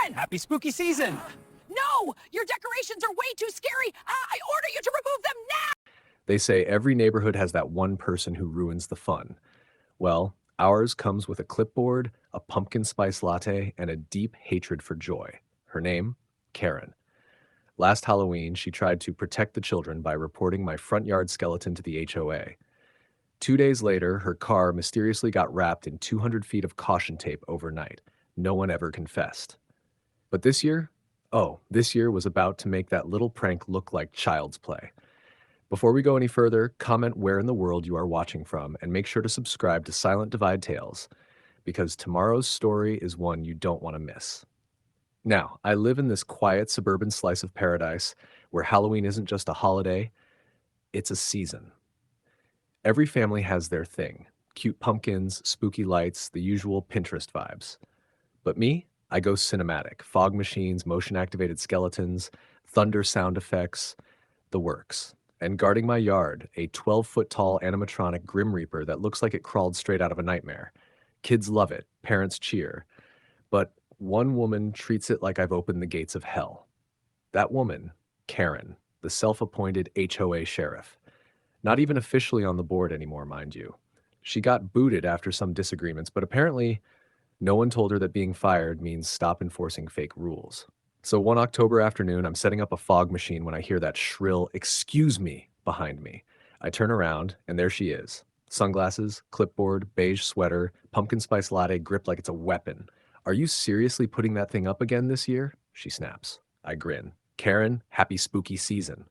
Karen! Happy spooky season! No! Your decorations are way too scary! I order you to remove them now! They say every neighborhood has that one person who ruins the fun. Well, ours comes with a clipboard, a pumpkin spice latte, and a deep hatred for joy. Her name? Karen. Last Halloween, she tried to protect the children by reporting my front yard skeleton to the HOA. 2 days later, her car mysteriously got wrapped in 200 feet of caution tape overnight. No one ever confessed. But this year? Oh, this year was about to make that little prank look like child's play. Before we go any further, comment where in the world you are watching from and make sure to subscribe to Silent Divide Tales, because tomorrow's story is one you don't want to miss. Now, I live in this quiet suburban slice of paradise where Halloween isn't just a holiday, it's a season. Every family has their thing: cute pumpkins, spooky lights, the usual Pinterest vibes. But me, I go cinematic: fog machines, motion-activated skeletons, thunder sound effects, the works. And guarding my yard, a 12-foot-tall animatronic Grim Reaper that looks like it crawled straight out of a nightmare. Kids love it, parents cheer. But one woman treats it like I've opened the gates of hell. That woman, Karen, the self-appointed HOA sheriff. Not even officially on the board anymore, mind you. She got booted after some disagreements, but apparently no one told her that being fired means stop enforcing fake rules. So one October afternoon, I'm setting up a fog machine when I hear that shrill "excuse me" behind me. I turn around, and there she is. Sunglasses, clipboard, beige sweater, pumpkin spice latte gripped like it's a weapon. "Are you seriously putting that thing up again this year?" she snaps. I grin. "Karen, happy spooky season."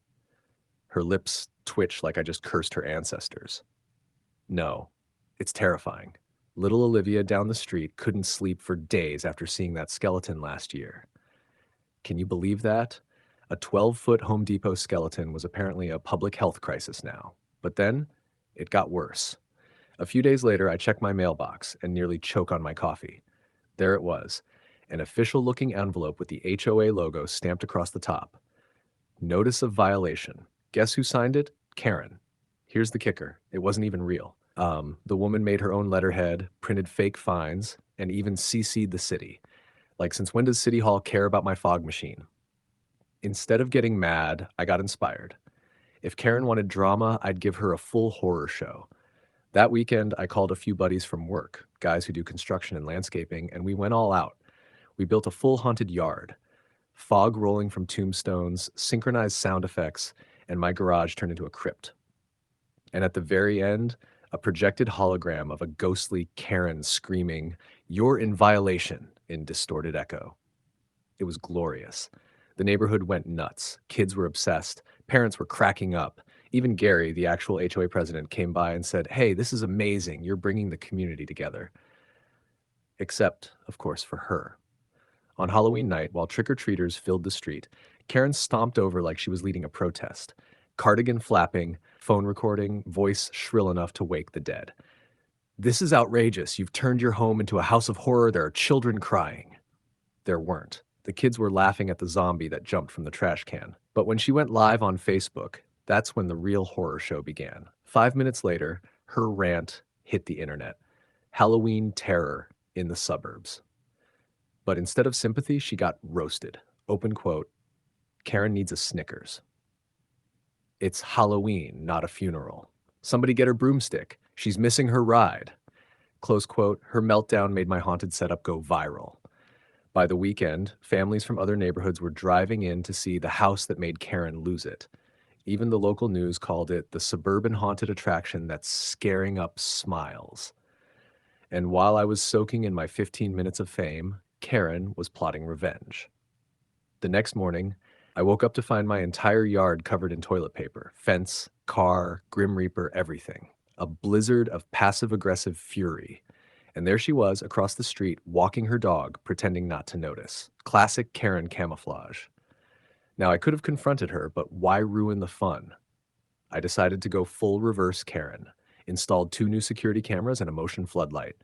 Her lips twitch like I just cursed her ancestors. No, it's terrifying. Little Olivia down the street couldn't sleep for days after seeing that skeleton last year. Can you believe that? A 12-foot Home Depot skeleton was apparently a public health crisis now. But then, it got worse. A few days later, I check my mailbox and nearly choke on my coffee. There it was, an official-looking envelope with the HOA logo stamped across the top. Notice of violation. Guess who signed it? Karen. Here's the kicker. It wasn't even real. The woman made her own letterhead, printed fake fines, and even CC'd the city. Like, since when does City Hall care about my fog machine? Instead of getting mad, I got inspired. If Karen wanted drama, I'd give her a full horror show. That weekend, I called a few buddies from work, guys who do construction and landscaping, and we went all out. We built a full haunted yard. Fog rolling from tombstones, synchronized sound effects, and my garage turned into a crypt. And at the very end, a projected hologram of a ghostly Karen screaming, "You're in violation," in distorted echo. It was glorious. The neighborhood went nuts. Kids were obsessed. Parents were cracking up. Even Gary, the actual HOA president, came by and said, "Hey, this is amazing. You're bringing the community together." Except, of course, for her. On Halloween night, while trick-or-treaters filled the street, Karen stomped over like she was leading a protest. Cardigan flapping, phone recording, voice shrill enough to wake the dead. "This is outrageous. You've turned your home into a house of horror. There are children crying." There weren't. The kids were laughing at the zombie that jumped from the trash can. But when she went live on Facebook, that's when the real horror show began. 5 minutes later, her rant hit the internet. Halloween terror in the suburbs. But instead of sympathy, she got roasted. Open quote, "Karen needs a Snickers. It's Halloween, not a funeral. Somebody get her broomstick. She's missing her ride." Close quote, her meltdown made my haunted setup go viral. By the weekend, families from other neighborhoods were driving in to see the house that made Karen lose it. Even the local news called it the suburban haunted attraction that's scaring up smiles. And while I was soaking in my 15 minutes of fame, Karen was plotting revenge. The next morning, I woke up to find my entire yard covered in toilet paper, fence, car, Grim Reaper, everything. A blizzard of passive-aggressive fury. And there she was across the street, walking her dog, pretending not to notice. Classic Karen camouflage. Now, I could have confronted her, but why ruin the fun? I decided to go full reverse Karen, installed 2 new security cameras and a motion floodlight.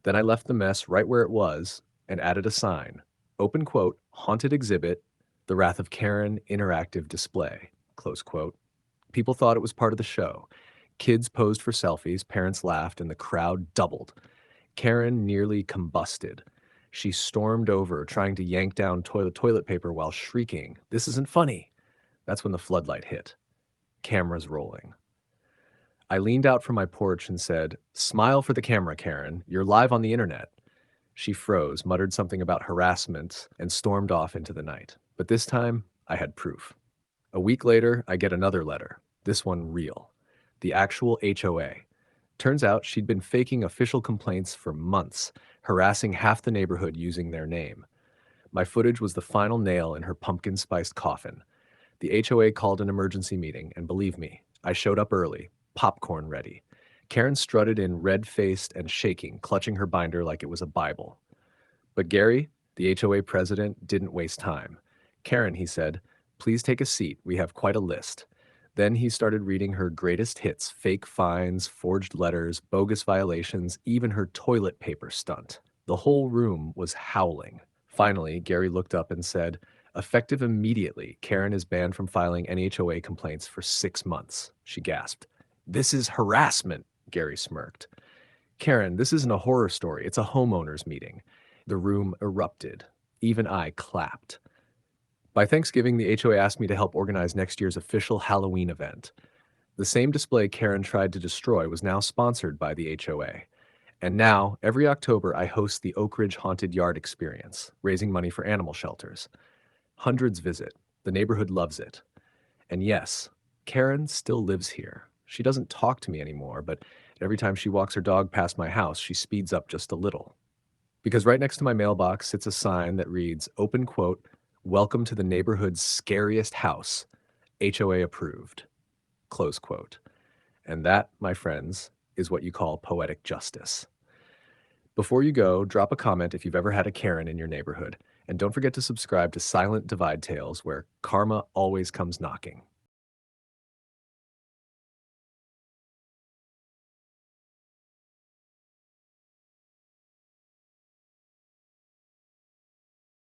Then I left the mess right where it was and added a sign. Open quote, "Haunted exhibit, The Wrath of Karen interactive display." Close quote. People thought it was part of the show. Kids posed for selfies, parents laughed, and the crowd doubled. Karen nearly combusted. She stormed over, trying to yank down toilet paper while shrieking, "This isn't funny." That's when the floodlight hit. Cameras rolling. I leaned out from my porch and said, "Smile for the camera, Karen. You're live on the internet." She froze, muttered something about harassment, and stormed off into the night. But this time, I had proof. A week later, I get another letter. This one real. The actual HOA. Turns out she'd been faking official complaints for months, harassing half the neighborhood using their name. My footage was the final nail in her pumpkin-spiced coffin. The HOA called an emergency meeting, and believe me, I showed up early, popcorn ready. Karen strutted in red-faced and shaking, clutching her binder like it was a Bible. But Gary, the HOA president, didn't waste time. "Karen," he said, "please take a seat. We have quite a list." Then he started reading her greatest hits: fake fines, forged letters, bogus violations, even her toilet paper stunt. The whole room was howling. Finally, Gary looked up and said, "Effective immediately, Karen is banned from filing any HOA complaints for 6 months." She gasped. "This is harassment," Gary smirked. "Karen, this isn't a horror story. It's a homeowners meeting." The room erupted. Even I clapped. By Thanksgiving, the HOA asked me to help organize next year's official Halloween event. The same display Karen tried to destroy was now sponsored by the HOA. And now, every October, I host the Oak Ridge Haunted Yard Experience, raising money for animal shelters. Hundreds visit. The neighborhood loves it. And yes, Karen still lives here. She doesn't talk to me anymore, but every time she walks her dog past my house, she speeds up just a little. Because right next to my mailbox sits a sign that reads, open quote, "Welcome to the neighborhood's scariest house, HOA approved," close quote. And that, my friends, is what you call poetic justice. Before you go, drop a comment if you've ever had a Karen in your neighborhood. And don't forget to subscribe to Silent Divide Tales, where karma always comes knocking.